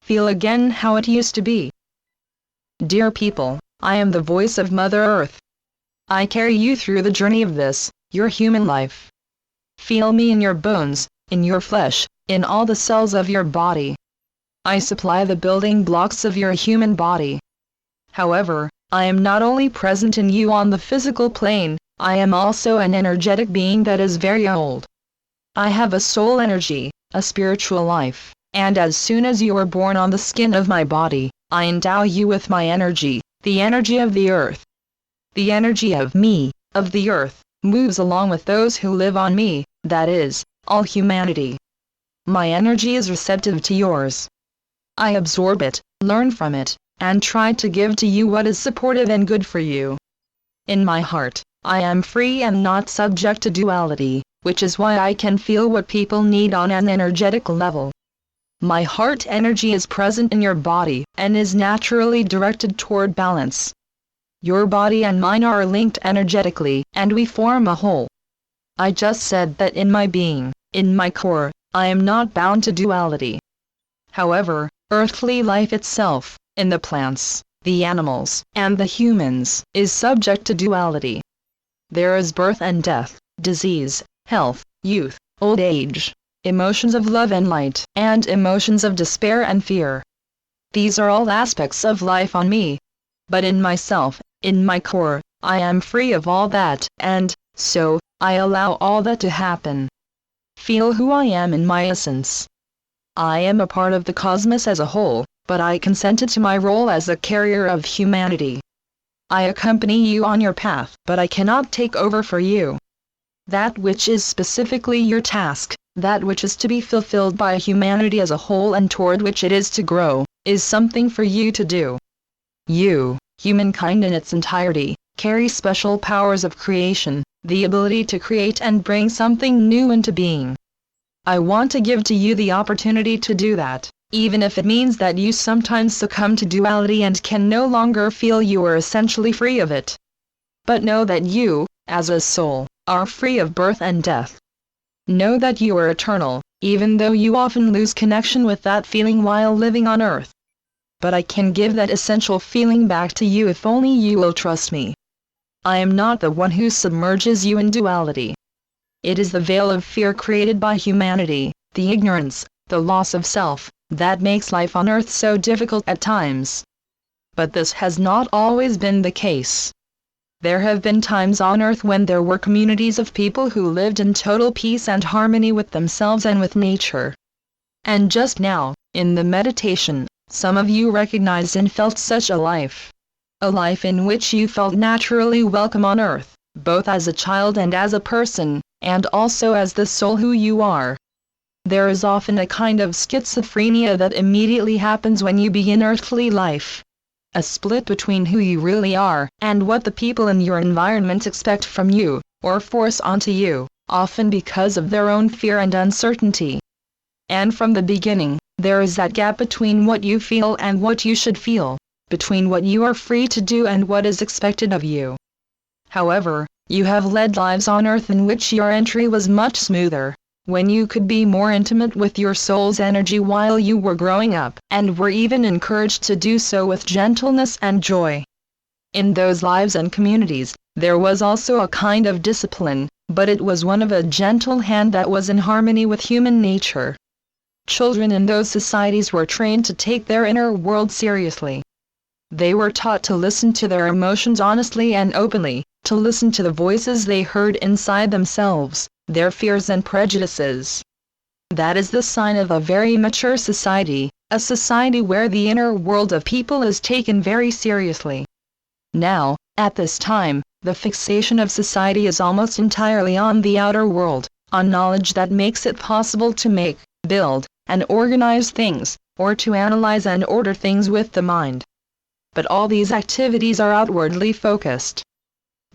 feel again how it used to be. Dear people, I am the voice of Mother Earth. I carry you through the journey of this, your human life. Feel me in your bones, in your flesh, in all the cells of your body. I supply the building blocks of your human body. However, I am not only present in you on the physical plane, I am also an energetic being that is very old. I have a soul energy, a spiritual life, and as soon as you are born on the skin of my body, I endow you with my energy, the energy of the earth. The energy of me, of the earth, moves along with those who live on me, that is, all humanity. My energy is receptive to yours. I absorb it, learn from it, and try to give to you what is supportive and good for you. In my heart, I am free and not subject to duality, which is why I can feel what people need on an energetic level. My heart energy is present in your body and is naturally directed toward balance. Your body and mine are linked energetically, and we form a whole. I just said that in my being, in my core, I am not bound to duality. However, earthly life itself, in the plants, the animals, and the humans, is subject to duality. There is birth and death, disease, health, youth, old age, emotions of love and light, and emotions of despair and fear. These are all aspects of life on me. But in myself, in my core, I am free of all that, and, so, I allow all that to happen. Feel who I am in my essence. I am a part of the cosmos as a whole, but I consented to my role as a carrier of humanity. I accompany you on your path, but I cannot take over for you. That which is specifically your task, that which is to be fulfilled by humanity as a whole and toward which it is to grow, is something for you to do. You, humankind in its entirety, carry special powers of creation, the ability to create and bring something new into being. I want to give to you the opportunity to do that, even if it means that you sometimes succumb to duality and can no longer feel you are essentially free of it. But know that you, as a soul, are free of birth and death. Know that you are eternal, even though you often lose connection with that feeling while living on earth. But I can give that essential feeling back to you if only you will trust me. I am not the one who submerges you in duality. It is the veil of fear created by humanity, the ignorance, the loss of self, that makes life on earth so difficult at times. But this has not always been the case. There have been times on earth when there were communities of people who lived in total peace and harmony with themselves and with nature. And just now, in the meditation, some of you recognized and felt such a life in which you felt naturally welcome on earth, both as a child and as a person, and also as the soul who you are. There is often a kind of schizophrenia that immediately happens when you begin earthly life. A split between who you really are, and what the people in your environment expect from you, or force onto you, often because of their own fear and uncertainty. And from the beginning, there is that gap between what you feel and what you should feel, between what you are free to do and what is expected of you. However, you have led lives on earth in which your entry was much smoother, when you could be more intimate with your soul's energy while you were growing up, and were even encouraged to do so with gentleness and joy. In those lives and communities, there was also a kind of discipline, but it was one of a gentle hand that was in harmony with human nature. Children in those societies were trained to take their inner world seriously. They were taught to listen to their emotions honestly and openly, to listen to the voices they heard inside themselves, their fears and prejudices. That is the sign of a very mature society, a society where the inner world of people is taken very seriously. Now, at this time, the fixation of society is almost entirely on the outer world, on knowledge that makes it possible to make, build, and organize things, or to analyze and order things with the mind. But all these activities are outwardly focused.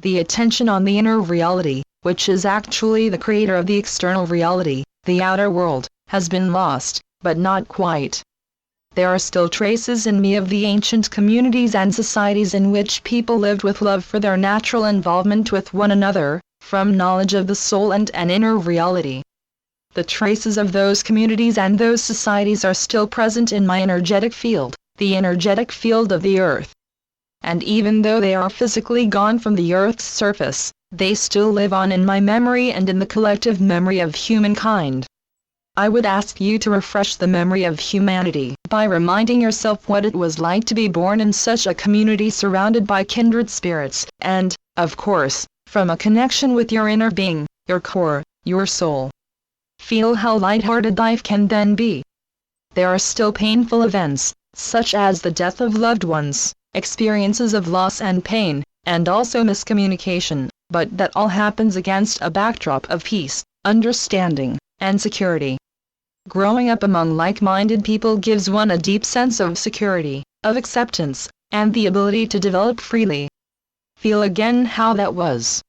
The attention on the inner reality, which is actually the creator of the external reality, the outer world, has been lost, but not quite. There are still traces in me of the ancient communities and societies in which people lived with love for their natural involvement with one another, from knowledge of the soul and an inner reality. The traces of those communities and those societies are still present in my energetic field, the energetic field of the earth. And even though they are physically gone from the earth's surface, they still live on in my memory and in the collective memory of humankind. I would ask you to refresh the memory of humanity by reminding yourself what it was like to be born in such a community surrounded by kindred spirits, and, of course, from a connection with your inner being, your core, your soul. Feel how light-hearted life can then be. There are still painful events, such as the death of loved ones, experiences of loss and pain, and also miscommunication, but that all happens against a backdrop of peace, understanding, and security. Growing up among like-minded people gives one a deep sense of security, of acceptance, and the ability to develop freely. Feel again how that was.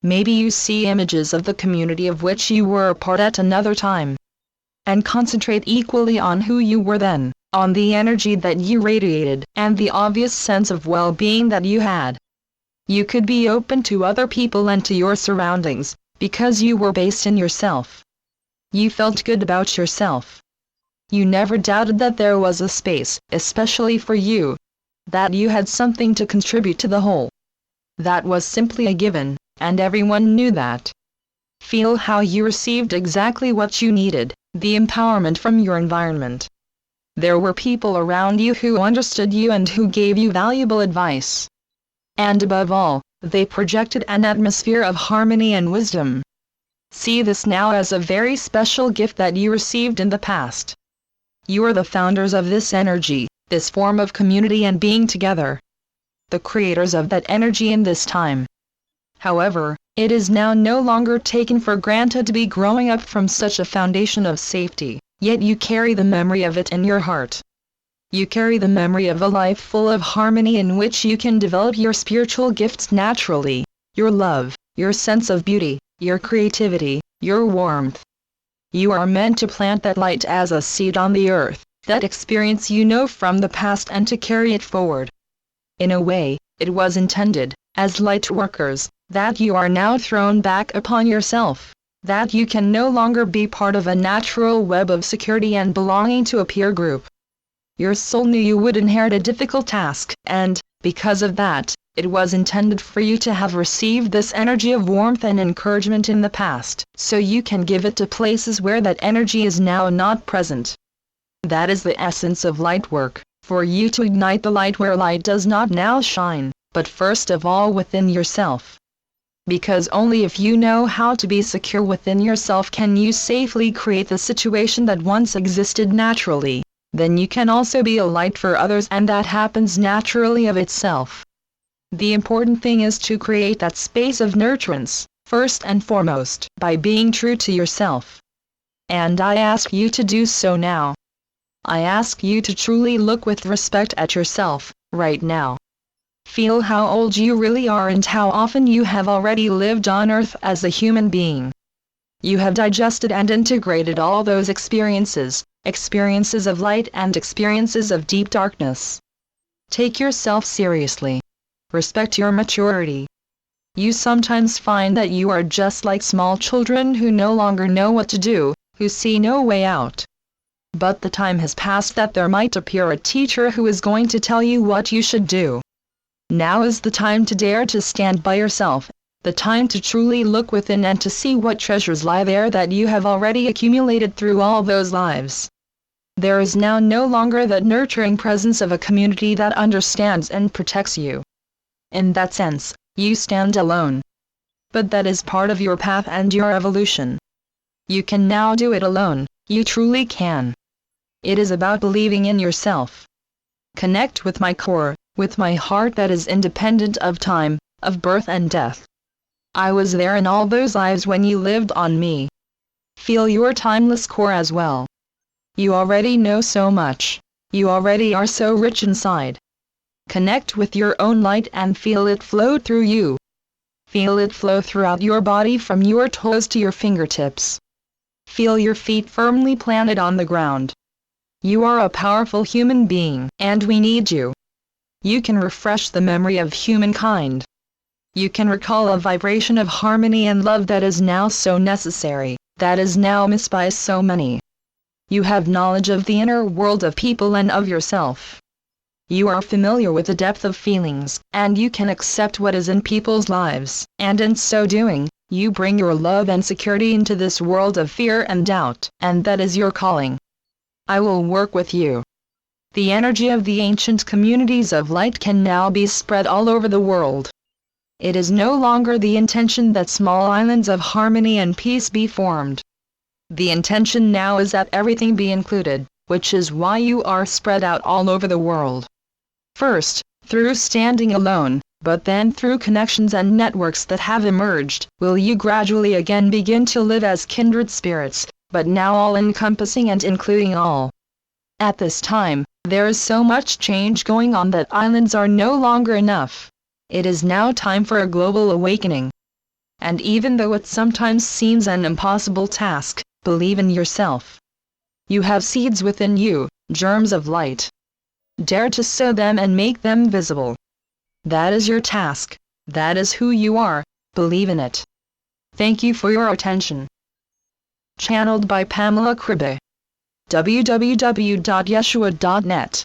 Maybe you see images of the community of which you were a part at another time. And concentrate equally on who you were then, on the energy that you radiated, and the obvious sense of well-being that you had. You could be open to other people and to your surroundings, because you were based in yourself. You felt good about yourself. You never doubted that there was a space, especially for you, that you had something to contribute to the whole. That was simply a given, and everyone knew that. Feel how you received exactly what you needed, the empowerment from your environment. There were people around you who understood you and who gave you valuable advice. And above all, they projected an atmosphere of harmony and wisdom. See this now as a very special gift that you received in the past. You are the founders of this energy, this form of community and being together. The creators of that energy in this time. However, it is now no longer taken for granted to be growing up from such a foundation of safety, yet you carry the memory of it in your heart. You carry the memory of a life full of harmony in which you can develop your spiritual gifts naturally, your love, your sense of beauty, your creativity, your warmth. You are meant to plant that light as a seed on the earth, that experience you know from the past and to carry it forward. In a way, it was intended, as light workers, that you are now thrown back upon yourself, that you can no longer be part of a natural web of security and belonging to a peer group. Your soul knew you would inherit a difficult task, and, because of that, it was intended for you to have received this energy of warmth and encouragement in the past, so you can give it to places where that energy is now not present. That is the essence of light work, for you to ignite the light where light does not now shine, but first of all within yourself. Because only if you know how to be secure within yourself can you safely create the situation that once existed naturally. Then you can also be a light for others, and that happens naturally of itself. The important thing is to create that space of nurturance, first and foremost, by being true to yourself. And I ask you to do so now. I ask you to truly look with respect at yourself, right now. Feel how old you really are and how often you have already lived on earth as a human being. You have digested and integrated all those experiences of light and experiences of deep darkness. Take yourself seriously. Respect your maturity. You sometimes find that you are just like small children who no longer know what to do, who see no way out. But the time has passed that there might appear a teacher who is going to tell you what you should do. Now is the time to dare to stand by yourself, the time to truly look within and to see what treasures lie there that you have already accumulated through all those lives. There is now no longer that nurturing presence of a community that understands and protects you. In that sense, you stand alone. But that is part of your path and your evolution. You can now do it alone, you truly can. It is about believing in yourself. Connect with my core, with my heart that is independent of time, of birth and death. I was there in all those lives when you lived on me. Feel your timeless core as well. You already know so much. You already are so rich inside. Connect with your own light and feel it flow through you. Feel it flow throughout your body from your toes to your fingertips. Feel your feet firmly planted on the ground. You are a powerful human being, and we need you. You can refresh the memory of humankind. You can recall a vibration of harmony and love that is now so necessary. that is now missed by so many. You have knowledge of the inner world of people and of yourself. You are familiar with the depth of feelings, and you can accept what is in people's lives, and in so doing, you bring your love and security into this world of fear and doubt, and that is your calling. I will work with you. The energy of the ancient communities of light can now be spread all over the world. It is no longer the intention that small islands of harmony and peace be formed. The intention now is that everything be included, which is why you are spread out all over the world. First, through standing alone, but then through connections and networks that have emerged, will you gradually again begin to live as kindred spirits, but now all-encompassing and including all. At this time, there is so much change going on that islands are no longer enough. It is now time for a global awakening. And even though it sometimes seems an impossible task, believe in yourself. You have seeds within you, germs of light. Dare to sow them and make them visible. That is your task. That is who you are. Believe in it. Thank you for your attention. Channeled by Pamela Kribe. www.yeshua.net